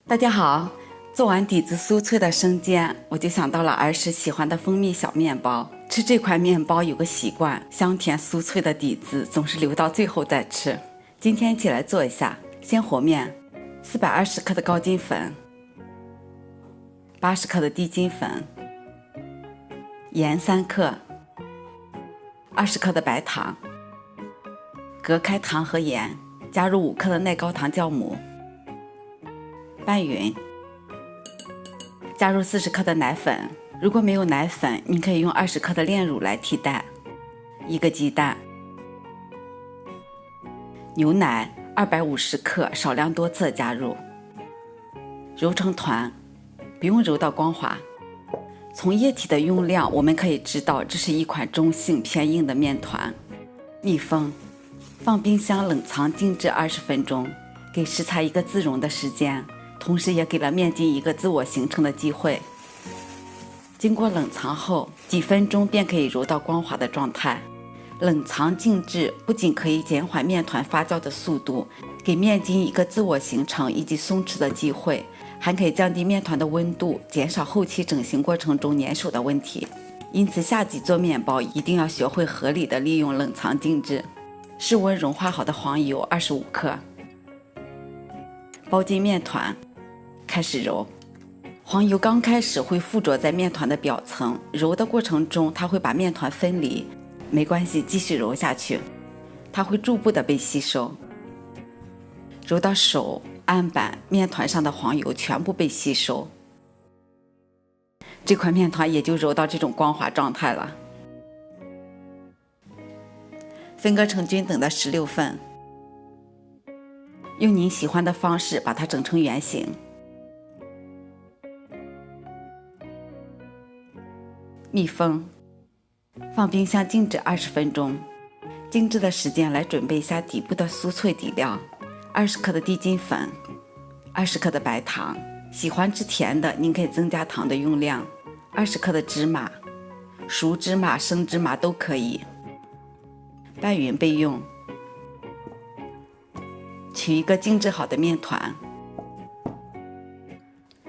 大家好，做完底子酥脆的生煎，我就想到了儿时喜欢的蜂蜜小面包。吃这块面包有个习惯，香甜酥脆的底子总是留到最后再吃。今天一起来做一下。先和面，420克的高筋粉，80克的低筋粉，盐3克，20克的白糖，隔开糖和盐，加入5克的耐高糖酵母，拌匀，加入40克的奶粉，如果没有奶粉，你可以用20克的炼乳来替代。1个鸡蛋，牛奶250克，少量多次加入，揉成团，不用揉到光滑。从液体的用量，我们可以知道这是一款中性偏硬的面团。密封，放冰箱冷藏静置20分钟，给食材一个自溶的时间，同时也给了面筋一个自我形成的机会。经过冷藏后，几分钟便可以揉到光滑的状态。冷藏静置不仅可以减缓面团发酵的速度，给面筋一个自我形成以及松弛的机会，还可以降低面团的温度，减少后期整形过程中粘手的问题。因此下集做面包一定要学会合理的利用冷藏静置。室温融化好的黄油25克，包进面团，开始揉。黄油刚开始会附着在面团的表层，揉的过程中它会把面团分离，没关系，继续揉下去，它会逐步的被吸收，揉到手、案板、面团上的黄油全部被吸收，这块面团也就揉到这种光滑状态了。分割成均等的16份，用您喜欢的方式把它整成圆形。密封，放冰箱静置20分钟。静置的时间来准备一下底部的酥脆底料：20克的低筋粉，20克的白糖，喜欢吃甜的您可以增加糖的用量，20克的芝麻，熟芝麻、生芝麻都可以。拌匀备用。取一个静置好的面团，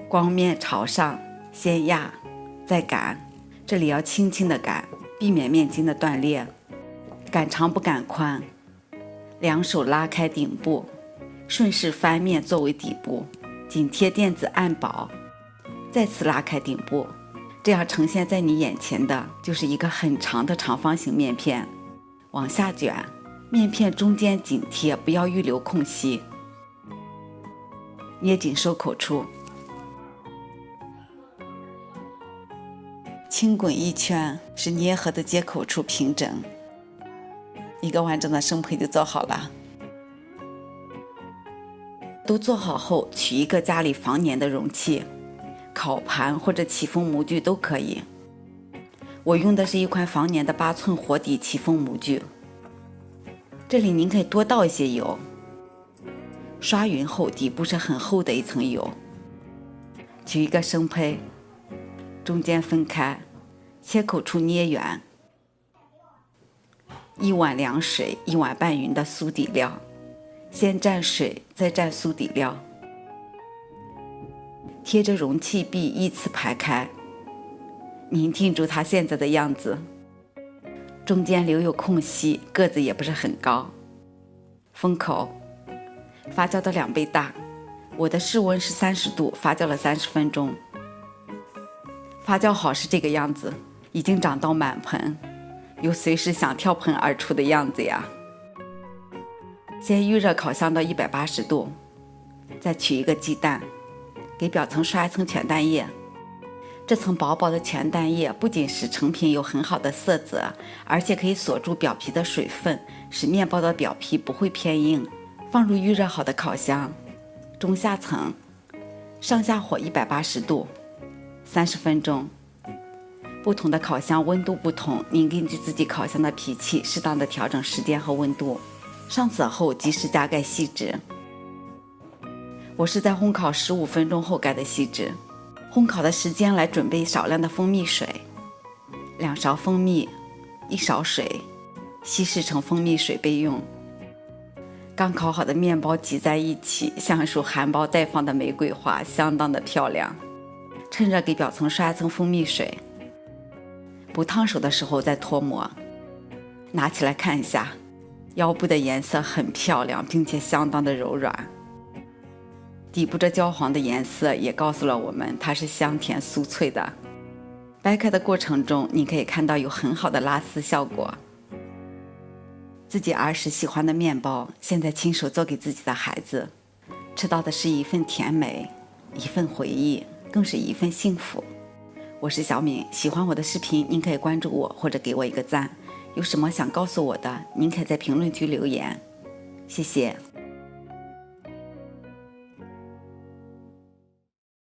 光面朝上，先压，再擀，这里要轻轻的擀，避免面筋的断裂。擀长不擀宽，两手拉开顶部，顺势翻面作为底部，紧贴垫子按饱，再次拉开顶部，这样呈现在你眼前的就是一个很长的长方形面片。往下卷，面片中间紧贴，不要预留空隙，捏紧收口处，轻滚一圈，使捏合的接口处平整。一个完整的生胚就做好了。都做好后，取一个家里防粘的容器，烤盘或者起封模具都可以。我用的是一款防粘的8寸活底起封模具。这里您可以多倒一些油，刷匀后底部是很厚的一层油。取一个生胚，中间分开，切口处捏圆。1碗凉水，1碗拌匀的酥底料，先蘸水，再蘸酥底料，贴着容器壁依次排开。您听住它现在的样子，中间留有空隙，个子也不是很高。封口，发酵的2倍大，我的室温是30度，发酵了30分钟。发酵好是这个样子，已经长到满盆，有随时想跳盆而出的样子呀。先预热烤箱到180度，再取一个鸡蛋，给表层刷一层全蛋液。这层薄薄的全蛋液不仅使成品有很好的色泽，而且可以锁住表皮的水分，使面包的表皮不会偏硬。放入预热好的烤箱，中下层，上下火180度，30分钟。不同的烤箱温度不同，您根据自己烤箱的脾气适当的调整时间和温度。上色后及时加盖锡纸，我是在烘烤15分钟后盖的锡纸。烘烤的时间来准备少量的蜂蜜水，2勺蜂蜜，1勺水，稀释成蜂蜜水备用。刚烤好的面包挤在一起，像一束含苞待放的玫瑰花，相当的漂亮。趁热给表层刷一层蜂蜜水，不烫手的时候再脱模。拿起来看一下，腰部的颜色很漂亮，并且相当的柔软。底部这焦黄的颜色也告诉了我们它是香甜酥脆的。掰开的过程中，你可以看到有很好的拉丝效果。自己儿时喜欢的面包，现在亲手做给自己的孩子，吃到的是一份甜美，一份回忆，更是一份幸福。我是小敏，喜欢我的视频，您可以关注我或者给我一个赞。有什么想告诉我的，您可以在评论区留言。谢谢。